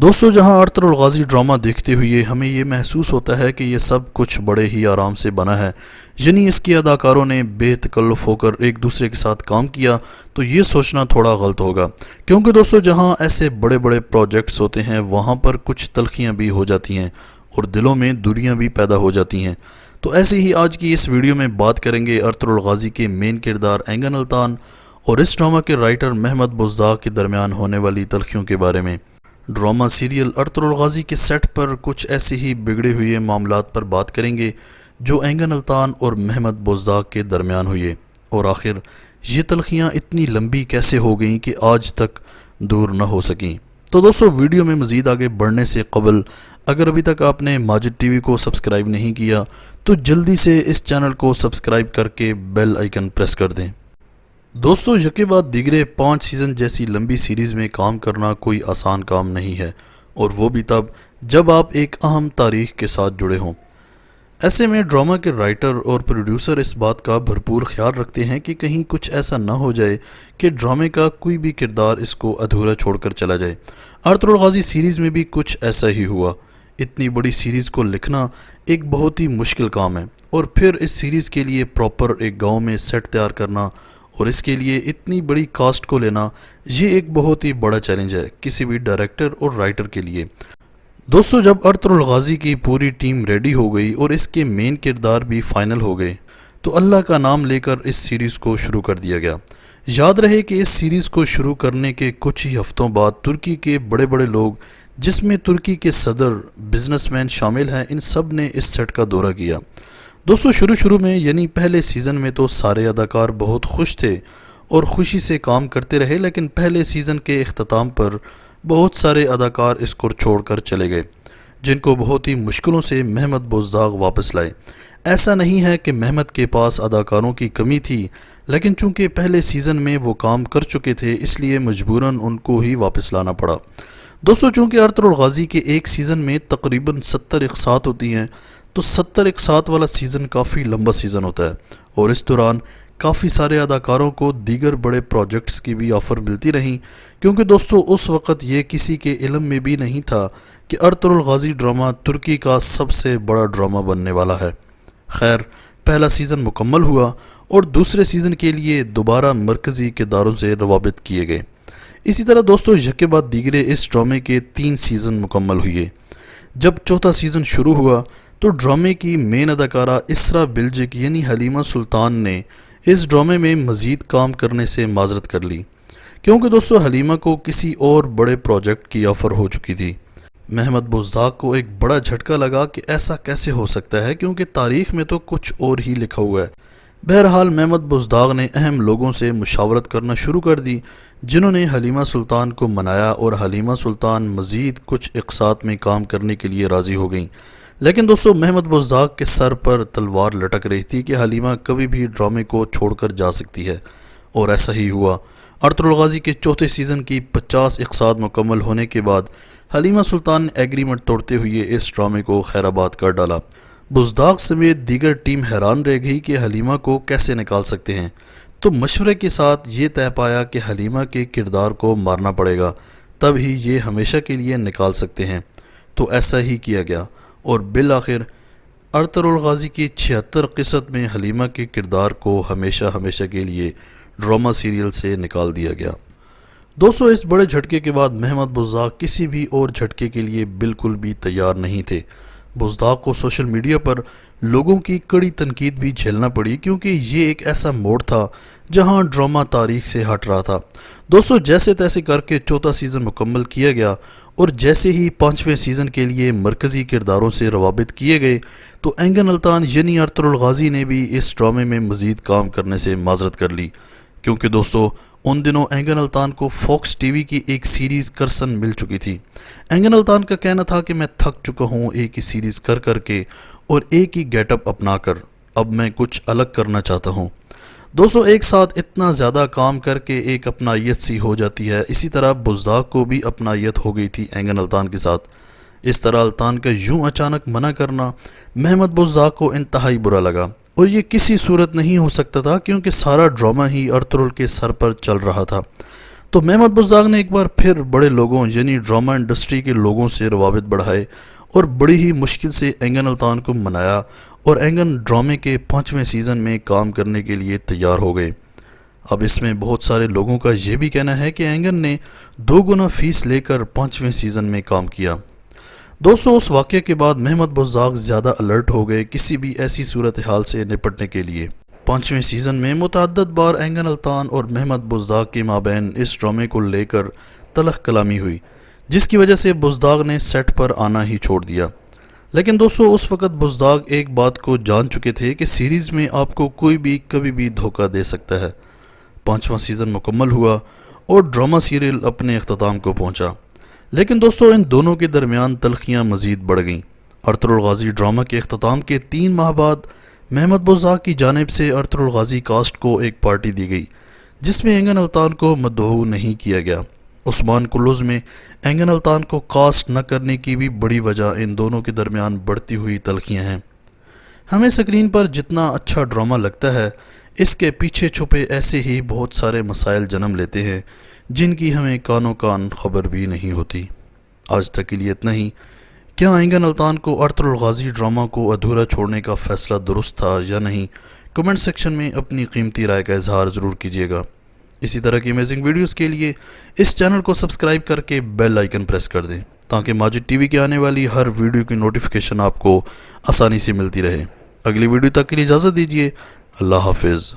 دوستو جہاں Ertugrul Ghazi drama دیکھتے ہوئے ہمیں یہ محسوس ہوتا ہے کہ یہ سب کچھ بڑے ہی آرام سے بنا ہے، یعنی اس کے اداکاروں نے بے تکلف ہو کر ایک دوسرے کے ساتھ کام کیا تو یہ سوچنا تھوڑا غلط ہوگا، کیونکہ دوستو جہاں ایسے بڑے بڑے پروجیکٹس ہوتے ہیں وہاں پر کچھ تلخیاں بھی ہو جاتی ہیں اور دلوں میں دوریاں بھی پیدا ہو جاتی ہیں۔ تو ایسے ہی آج کی اس ویڈیو میں بات کریں گے ارطغرل غازی کے مین کردار اینگن الطان اور اس ڈرامہ کے رائٹر محمد بزداق کے درمیان ہونے والی تلخیوں کے بارے میں۔ ڈرامہ سیریل ارطغرل غازی کے سیٹ پر کچھ ایسے ہی بگڑے ہوئے معاملات پر بات کریں گے جو اینگن الطان اور محمد بزداق کے درمیان ہوئے، اور آخر یہ تلخیاں اتنی لمبی کیسے ہو گئیں کہ آج تک دور نہ ہو سکیں۔ تو دوستو ویڈیو میں مزید آگے بڑھنے سے قبل اگر ابھی تک آپ نے ماجد ٹی وی کو سبسکرائب نہیں کیا تو جلدی سے اس چینل کو سبسکرائب کر کے بیل آئیکن پریس کر دیں۔ دوستو یکے بعد دیگرے 5 سیزن جیسی لمبی سیریز میں کام کرنا کوئی آسان کام نہیں ہے، اور وہ بھی تب جب آپ ایک اہم تاریخ کے ساتھ جڑے ہوں۔ ایسے میں ڈرامہ کے رائٹر اور پروڈیوسر اس بات کا بھرپور خیال رکھتے ہیں کہ کہیں کچھ ایسا نہ ہو جائے کہ ڈرامے کا کوئی بھی کردار اس کو ادھورا چھوڑ کر چلا جائے۔ ارطغرل غازی سیریز میں بھی کچھ ایسا ہی ہوا۔ اتنی بڑی سیریز کو لکھنا ایک بہت ہی مشکل کام ہے، اور پھر اس سیریز کے لیے پراپر ایک گاؤں میں سیٹ تیار کرنا اور اس کے لیے اتنی بڑی کاسٹ کو لینا، یہ ایک بہت ہی بڑا چیلنج ہے کسی بھی ڈائریکٹر اور رائٹر کے لیے۔ دوستو جب ارطغرل غازی کی پوری ٹیم ریڈی ہو گئی اور اس کے مین کردار بھی فائنل ہو گئے تو اللہ کا نام لے کر اس سیریز کو شروع کر دیا گیا۔ یاد رہے کہ اس سیریز کو شروع کرنے کے کچھ ہی ہفتوں بعد ترکی کے بڑے بڑے لوگ، جس میں ترکی کے صدر، بزنس مین شامل ہیں، ان سب نے اس سیٹ کا دورہ کیا۔ دوستو شروع میں یعنی پہلے سیزن میں تو سارے اداکار بہت خوش تھے اور خوشی سے کام کرتے رہے، لیکن پہلے سیزن کے اختتام پر بہت سارے اداکار اس کو چھوڑ کر چلے گئے، جن کو بہت ہی مشکلوں سے محمد بزداق واپس لائے۔ ایسا نہیں ہے کہ محمد کے پاس اداکاروں کی کمی تھی، لیکن چونکہ پہلے سیزن میں وہ کام کر چکے تھے اس لیے مجبوراً ان کو ہی واپس لانا پڑا۔ دوستو چونکہ ارطغرل غازی کے ایک سیزن میں تقریباً 70 اقساط ہوتی ہیں، تو 70 اقساط والا سیزن کافی لمبا سیزن ہوتا ہے، اور اس دوران کافی سارے اداکاروں کو دیگر بڑے پروجیکٹس کی بھی آفر ملتی رہیں، کیونکہ دوستو اس وقت یہ کسی کے علم میں بھی نہیں تھا کہ ارطغرل غازی ڈرامہ ترکی کا سب سے بڑا ڈرامہ بننے والا ہے۔ خیر، پہلا سیزن مکمل ہوا اور دوسرے سیزن کے لیے دوبارہ مرکزی کرداروں سے روابط کیے گئے۔ اسی طرح دوستو یکے بعد دیگرے اس ڈرامے کے 3 سیزن مکمل ہوئے۔ جب چوتھا سیزن شروع ہوا تو ڈرامے کی مین اداکارہ اسرا بلجک یعنی حلیمہ سلطان نے اس ڈرامے میں مزید کام کرنے سے معذرت کر لی، کیونکہ دوستو حلیمہ کو کسی اور بڑے پروجیکٹ کی آفر ہو چکی تھی۔ محمد بزداق کو ایک بڑا جھٹکا لگا کہ ایسا کیسے ہو سکتا ہے، کیونکہ تاریخ میں تو کچھ اور ہی لکھا ہوا ہے۔ بہرحال محمد بزداق نے اہم لوگوں سے مشاورت کرنا شروع کر دی، جنہوں نے حلیمہ سلطان کو منایا، اور حلیمہ سلطان مزید کچھ اقساط میں کام کرنے کے لیے راضی ہو گئیں۔ لیکن دوستو محمد بزداق کے سر پر تلوار لٹک رہی تھی کہ حلیمہ کبھی بھی ڈرامے کو چھوڑ کر جا سکتی ہے، اور ایسا ہی ہوا۔ ارطغرل غازی کے چوتھے سیزن کی 50 اقساط مکمل ہونے کے بعد حلیمہ سلطان نے ایگریمنٹ توڑتے ہوئے اس ڈرامے کو خیر آباد کر ڈالا۔ بزداق سمیت دیگر ٹیم حیران رہ گئی کہ حلیمہ کو کیسے نکال سکتے ہیں، تو مشورے کے ساتھ یہ طے پایا کہ حلیمہ کے کردار کو مارنا پڑے گا، تب ہی یہ ہمیشہ کے لیے نکال سکتے ہیں۔ تو ایسا ہی کیا گیا، اور بالآخر ارطغرل غازی کی 76 قسط میں حلیمہ کے کردار کو ہمیشہ کے لیے ڈرامہ سیریل سے نکال دیا گیا۔ دوستو اس بڑے جھٹکے کے بعد محمد بزداق کسی بھی اور جھٹکے کے لیے بالکل بھی تیار نہیں تھے۔ بزداق کو سوشل میڈیا پر لوگوں کی کڑی تنقید بھی جھیلنا پڑی، کیونکہ یہ ایک ایسا موڑ تھا جہاں ڈرامہ تاریخ سے ہٹ رہا تھا۔ دوستو جیسے تیسے کر کے چوتھا سیزن مکمل کیا گیا، اور جیسے ہی 5ویں سیزن کے لیے مرکزی کرداروں سے روابط کیے گئے تو اینگن الطان یعنی ارطغرل غازی نے بھی اس ڈرامے میں مزید کام کرنے سے معذرت کر لی، کیونکہ دوستو ان دنوں اینگن الطان کو فوکس ٹی وی کی ایک سیریز کرسن مل چکی تھی۔ اینگن الطان کا کہنا تھا کہ میں تھک چکا ہوں ایک ہی سیریز کر کے اور ایک ہی گیٹ اپ اپنا کر، اب میں کچھ الگ کرنا چاہتا ہوں۔ دوستو ایک ساتھ اتنا زیادہ کام کر کے ایک اپنائیت سی ہو جاتی ہے، اسی طرح بزداق کو بھی اپنائیت ہو گئی تھی اینگن الطان کے ساتھ۔ اس طرح الطان کا یوں اچانک منع کرنا محمد بزداق کو انتہائی برا لگا، اور یہ کسی صورت نہیں ہو سکتا تھا، کیونکہ سارا ڈرامہ ہی ارطغرل کے سر پر چل رہا تھا۔ تو محمد بزداق نے ایک بار پھر بڑے لوگوں یعنی ڈرامہ انڈسٹری کے لوگوں سے روابط بڑھائے اور بڑی ہی مشکل سے اینگن الطان کو منایا اور اینگن ڈرامے کے 5ویں سیزن میں کام کرنے کے لیے تیار ہو گئے۔ اب اس میں بہت سارے لوگوں کا یہ بھی کہنا ہے کہ اینگن نے 2 گنا فیس لے کر 5ویں سیزن میں کام کیا۔ دوستو، اس واقعے کے بعد محمد بزداق زیادہ الرٹ ہو گئے کسی بھی ایسی صورتحال سے نپٹنے کے لیے۔ 5ویں سیزن میں متعدد بار اینگن الطان اور محمد بزداق کے مابین اس ڈرامے کو لے کر تلخ کلامی ہوئی، جس کی وجہ سے بزداق نے سیٹ پر آنا ہی چھوڑ دیا۔ لیکن دوستو، اس وقت بزداق ایک بات کو جان چکے تھے کہ سیریز میں آپ کو کوئی بھی کبھی بھی دھوکہ دے سکتا ہے۔ 5واں سیزن مکمل ہوا اور ڈرامہ سیریل اپنے اختتام کو پہنچا، لیکن دوستو ان دونوں کے درمیان تلخیاں مزید بڑھ گئیں۔ ارطغرل الغازی ڈرامہ کے اختتام کے 3 ماہ بعد محمد بزداق کی جانب سے ارطغرل الغازی کاسٹ کو ایک پارٹی دی گئی، جس میں اینگن الطان کو مدعو نہیں کیا گیا۔ عثمان کلوز میں اینگن الطان کو کاسٹ نہ کرنے کی بھی بڑی وجہ ان دونوں کے درمیان بڑھتی ہوئی تلخیاں ہیں۔ ہمیں سکرین پر جتنا اچھا ڈرامہ لگتا ہے، اس کے پیچھے چھپے ایسے ہی بہت سارے مسائل جنم لیتے ہیں جن کی ہمیں کانوں کان خبر بھی نہیں ہوتی۔ آج تک کے لیے اتنا ہی۔ کیا اینگن الطان کو ارطغرل الغازی ڈرامہ کو ادھورا چھوڑنے کا فیصلہ درست تھا یا نہیں؟ کمنٹ سیکشن میں اپنی قیمتی رائے کا اظہار ضرور کیجیے گا۔ اسی طرح کی امیزنگ ویڈیوز کے لیے اس چینل کو سبسکرائب کر کے بیل آئیکن پریس کر دیں تاکہ ماجد ٹی وی کے آنے والی ہر ویڈیو کی نوٹیفیکیشن آپ کو آسانی سے ملتی رہے۔ اگلی ویڈیو تک کے لیے اجازت دیجیے۔ اللہ حافظ۔